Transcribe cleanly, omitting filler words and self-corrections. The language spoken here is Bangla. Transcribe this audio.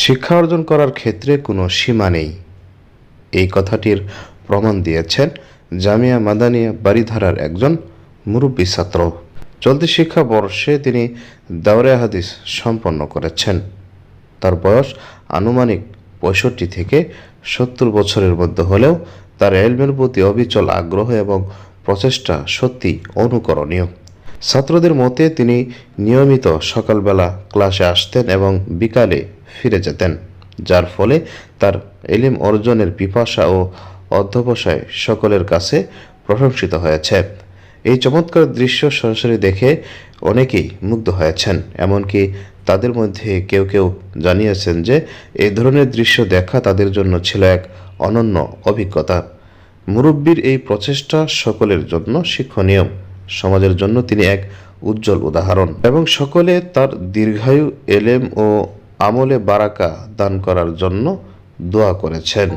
শিক্ষা অর্জন করার ক্ষেত্রে কোনো সীমা নেই, এই কথাটির প্রমাণ দিয়েছেন জামিয়া মাদানিয়া বারিধারার একজন মুরব্বী ছাত্র। চলতি শিক্ষাবর্ষে তিনি দাওরে হাদিস সম্পন্ন করেছেন। তার বয়স আনুমানিক ৬৫ থেকে ৭০ বছরের মধ্যে হলেও তার ইলমের প্রতি অবিচল আগ্রহ এবং প্রচেষ্টা সত্যি অনুকরণীয়। ছাত্রদের মতে তিনি নিয়মিত সকালবেলা ক্লাসে আসতেন এবং বিকালে ফিরে যেতেন, যার ফলে তার ইলম অর্জনের পিপাসা ও অধ্যবসায় সকলের কাছে প্রশংসিত হয়েছে। এই চমৎকার দৃশ্য সরাসরি দেখে অনেকেই মুগ্ধ হয়েছেন। এমনকি তাদের মধ্যে কেউ কেউ জানিয়েছেন যে এই ধরনের দৃশ্য দেখা তাদের জন্য ছিল এক অনন্য অভিজ্ঞতা। মুরব্বির এই প্রচেষ্টা সকলের জন্য শিক্ষণীয়। সমাজের জন্য তিনি এক উজ্জ্বল উদাহরণ এবং সকলে তার দীর্ঘায়ু, এলেম ও আমলে বারাকা দান করার জন্য দোয়া করেছেন।